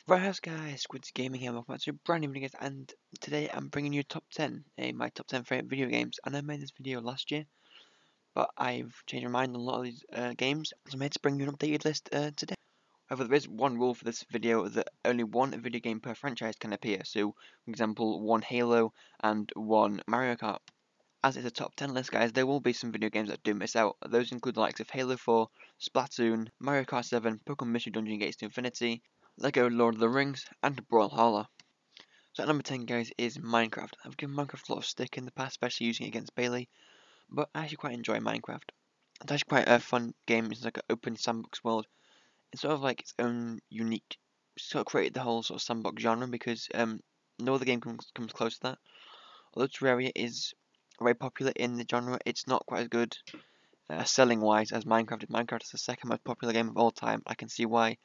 Right, how's guys? Squidzz Gaming here, welcome back to a brand new video, guys, and today I'm bringing you top 10, my top 10 favorite video games. And I made this video last year, but I've changed my mind on a lot of these games, so I'm here to bring you an updated list today. However, there is one rule for this video that only one video game per franchise can appear. So, for example, one Halo and one Mario Kart. As it's a top 10 list, guys, there will be some video games that do miss out. Those include the likes of Halo 4, Splatoon, Mario Kart 7, Pokemon Mystery Dungeon Gates to Infinity, Lego Lord of the Rings, and Brawlhalla. So at number 10, guys, is Minecraft. I've given Minecraft a lot of stick in the past, especially using it against Bailey, but I actually quite enjoy Minecraft. It's actually quite a fun game. It's like an open sandbox world. It's sort of like its own unique, sort of created the whole sort of sandbox genre because no other game comes close to that. Although Terraria is very popular in the genre, it's not quite as good selling wise as Minecraft is. Minecraft is the second most popular game of all time. I can see why.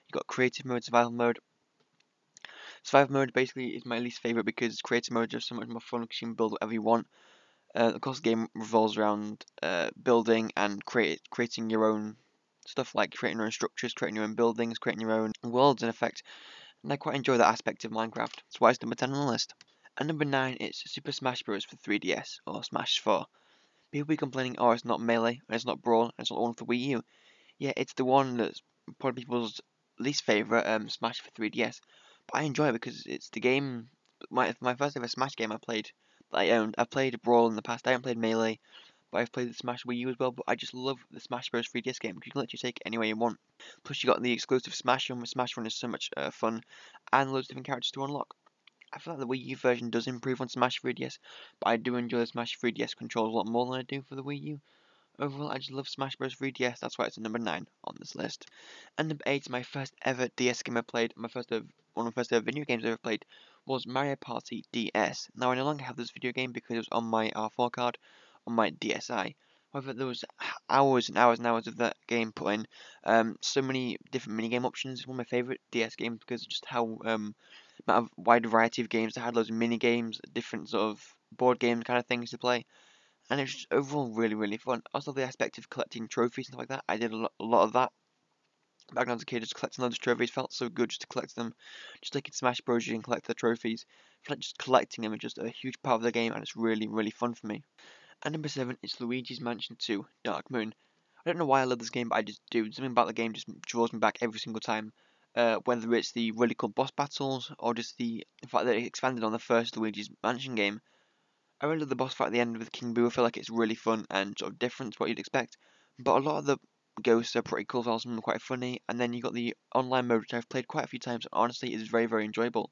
You got creative mode, survival mode. Survival mode basically is my least favorite because creative mode is just so much more fun because you can build whatever you want. Of course, the game revolves around building and creating your own stuff, like creating your own structures, creating your own buildings, creating your own worlds in effect. And I quite enjoy that aspect of Minecraft. That's why it's number 10 on the list. And number 9 is Super Smash Bros. For 3DS, or Smash 4. People be complaining, oh, it's not Melee, and it's not Brawl, and it's not the one for Wii U. Yeah, it's the one that's probably people's least favourite, Smash for 3DS. But I enjoy it because it's the game, my first ever Smash game I played, that I owned. I've played Brawl in the past, I haven't played Melee, but I've played the Smash Wii U as well, but I just love the Smash Bros. 3DS game, because you can literally take it anywhere you want. Plus you got the exclusive Smash Run, Smash Run is so much fun, and loads of different characters to unlock. I feel like the Wii U version does improve on Smash 3DS, but I do enjoy the Smash 3DS controls a lot more than I do for the Wii U. Overall, I just love Smash Bros. 3DS, that's why it's at number 9 on this list. And number 8 is my first ever DS game I played, one of my first ever video games I ever played, was Mario Party DS. Now, I no longer have this video game because it was on my R4 card, on my DSi. However, there was hours and hours and hours of that game put in. So many different minigame options. It's one of my favourite DS games because of just how amount of wide variety of games. They had loads of mini games, different sort of board game kind of things to play, and it was just overall really fun. Also, the aspect of collecting trophies and stuff like that. I did a lot of that back when I was a kid. Just collecting loads of trophies felt so good just to collect them. Just like in Smash Bros, you can collect the trophies. I feel like just collecting them is just a huge part of the game, and it's really fun for me. And number 7 is Luigi's Mansion 2: Dark Moon. I don't know why I love this game, but I just do. Something about the game just draws me back every single time. Whether it's the really cool boss battles or just the fact that it expanded on the first Luigi's Mansion game. I really love the boss fight at the end with King Boo. I feel like it's really fun and sort of different to what you'd expect. But a lot of the ghosts are pretty cool, some of them are quite funny. And then you got the online mode, which I've played quite a few times, and honestly is very enjoyable.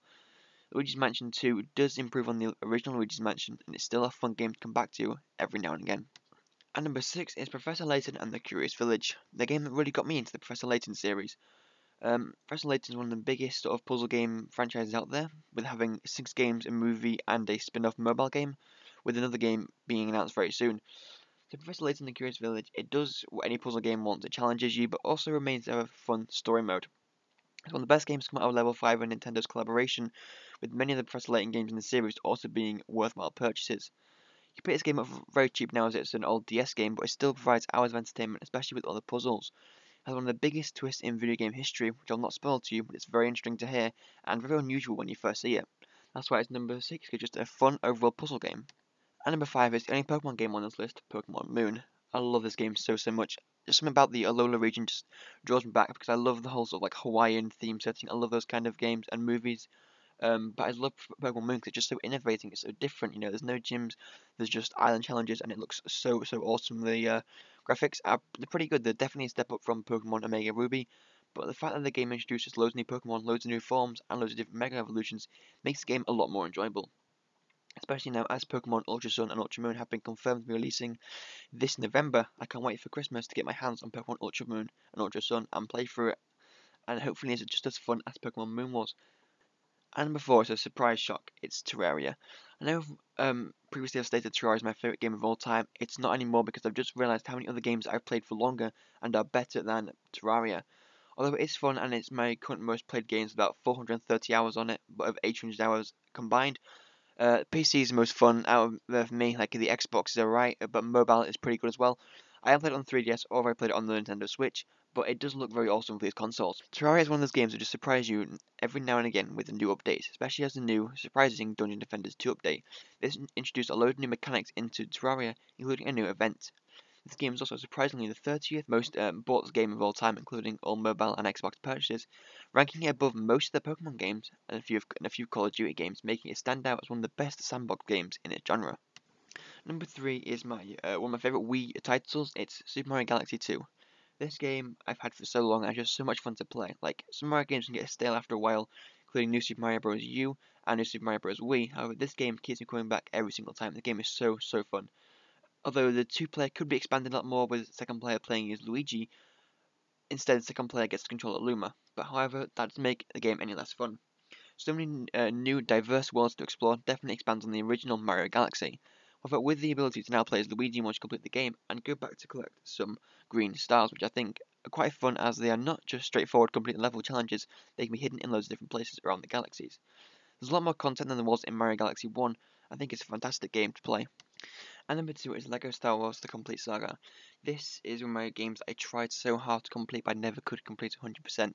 Luigi's Mansion 2 does improve on the original Luigi's Mansion, and it's still a fun game to come back to every now and again. And number 6 is Professor Layton and the Curious Village, the game that really got me into the Professor Layton series. Professor Layton is one of the biggest sort of puzzle game franchises out there, with having 6 games, a movie, and a spin-off mobile game, with another game being announced very soon. So Professor Layton and the Curious Village, it does what any puzzle game wants. It challenges you, but also remains a fun story mode. It's one of the best games to come out of Level 5 and Nintendo's collaboration, with many of the Professor Layton games in the series also being worthwhile purchases. You can pick this game up for very cheap now as it's an old DS game, but it still provides hours of entertainment, especially with all the puzzles. It has one of the biggest twists in video game history, which I'll not spoil to you, but it's very interesting to hear, and very unusual when you first see it. That's why it's number 6, it's just a fun overall puzzle game. And number 5 is the only Pokemon game on this list, Pokemon Moon. I love this game so much. Just something about the Alola region just draws me back because I love the whole sort of like Hawaiian theme setting. I love those kind of games and movies. But I love Pokemon Moon because it's just so innovating, it's so different. You know, there's no gyms, there's just island challenges, and it looks so awesome. The graphics are they're pretty good. They're definitely a step up from Pokemon Omega Ruby. But the fact that the game introduces loads of new Pokemon, loads of new forms, and loads of different Mega Evolutions makes the game a lot more enjoyable. Especially now as Pokemon Ultra Sun and Ultra Moon have been confirmed to be releasing this November. I can't wait for Christmas to get my hands on Pokemon Ultra Moon and Ultra Sun and play through it. And hopefully it's just as fun as Pokemon Moon was. And before, it's a surprise shock, it's Terraria. I know previously I've stated Terraria is my favourite game of all time. It's not anymore because I've just realised how many other games I've played for longer and are better than Terraria. Although it is fun and it's my current most played game, with about 430 hours on it, but of 800 hours combined. PC is the most fun out of for me, like the Xbox is alright, but mobile is pretty good as well. I have played it on 3DS or I played it on the Nintendo Switch, but it does look very awesome for these consoles. Terraria is one of those games that just surprise you every now and again with new updates, especially as the new, surprising Dungeon Defenders 2 update. This introduced a load of new mechanics into Terraria, including a new event. This game is also surprisingly the 30th most bought game of all time, including all mobile and Xbox purchases, ranking it above most of the Pokemon games and a few Call of Duty games, making it stand out as one of the best sandbox games in its genre. Number 3 is one of my favourite Wii titles. It's Super Mario Galaxy 2. This game I've had for so long and it's just so much fun to play. Like, some Mario games can get stale after a while, including New Super Mario Bros. U and New Super Mario Bros. Wii. However, this game keeps me coming back every single time. The game is so fun. Although the two-player could be expanded a lot more with second player playing as Luigi, instead the second player gets to control Luma. But however, that doesn't make the game any less fun. So many new diverse worlds to explore definitely expands on the original Mario Galaxy. However, with the ability to now play as Luigi once you complete the game and go back to collect some green stars, which I think are quite fun as they are not just straightforward complete level challenges, they can be hidden in loads of different places around the galaxies. There's a lot more content than there was in Mario Galaxy 1. I think it's a fantastic game to play. And number 2 is LEGO Star Wars The Complete Saga. This is one of my games I tried so hard to complete but I never could complete 100%.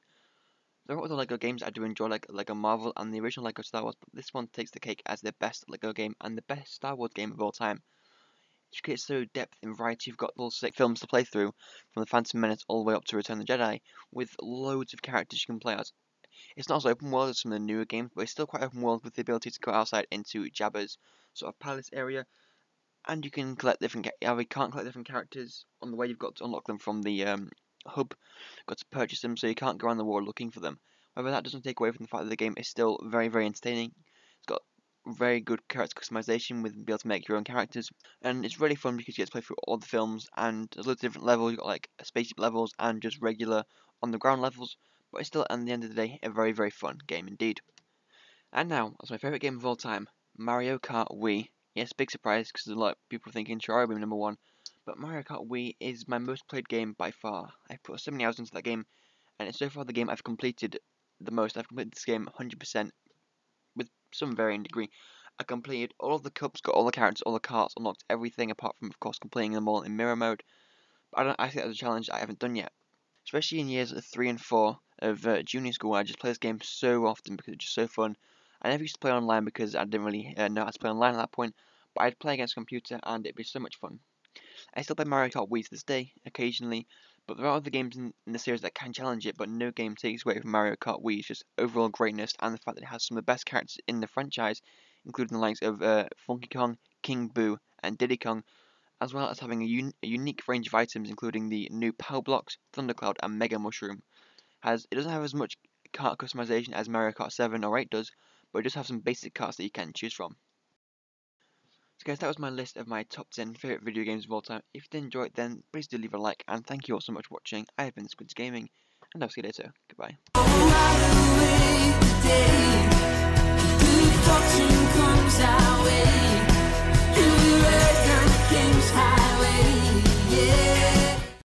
There are other LEGO games I do enjoy, like LEGO Marvel and the original LEGO Star Wars, but this one takes the cake as the best LEGO game and the best Star Wars game of all time. It creates so depth and variety. You've got all 6 films to play through, from The Phantom Menace all the way up to Return of the Jedi, with loads of characters you can play as. It's not as open world as some of the newer games, but it's still quite open world with the ability to go outside into Jabba's sort of palace area, and you can collect different. You can't collect different characters on the way. You've got to unlock them from the hub. Got to purchase them, so you can't go around the world looking for them. However, that doesn't take away from the fact that the game is still very entertaining. It's got very good character customization with being able to make your own characters, and it's really fun because you get to play through all the films. And there's loads of different levels. You've got like spaceship levels and just regular on the ground levels. But it's still, at the end of the day, a very fun game indeed. And now, as my favourite game of all time, Mario Kart Wii. Yes, big surprise because there's a lot of people thinking Terraria will be number 1, but Mario Kart Wii is my most played game by far. I've put so many hours into that game, and it's so far the game I've completed the most. I've completed this game 100% with some varying degree. I completed all of the cups, got all the characters, all the carts, unlocked everything apart from, of course, completing them all in mirror mode. But I think that's a challenge I haven't done yet. Especially in years 3 and 4 of junior school, I just play this game so often because it's just so fun. I never used to play online because I didn't really know how to play online at that point, but I'd play against a computer and it'd be so much fun. I still play Mario Kart Wii to this day, occasionally, but there are other games in the series that can challenge it, but no game takes away from Mario Kart Wii's just overall greatness and the fact that it has some of the best characters in the franchise, including the likes of Funky Kong, King Boo, and Diddy Kong, as well as having a unique range of items including the new Power Blocks, Thundercloud, and Mega Mushroom. It doesn't have as much kart customization as Mario Kart 7 or 8 does, but it does have some basic karts that you can choose from. So guys, that was my list of my top 10 favourite video games of all time. If you did enjoy it then, please do leave a like, and thank you all so much for watching. I have been Squidzz Gaming, and I'll see you later. Goodbye.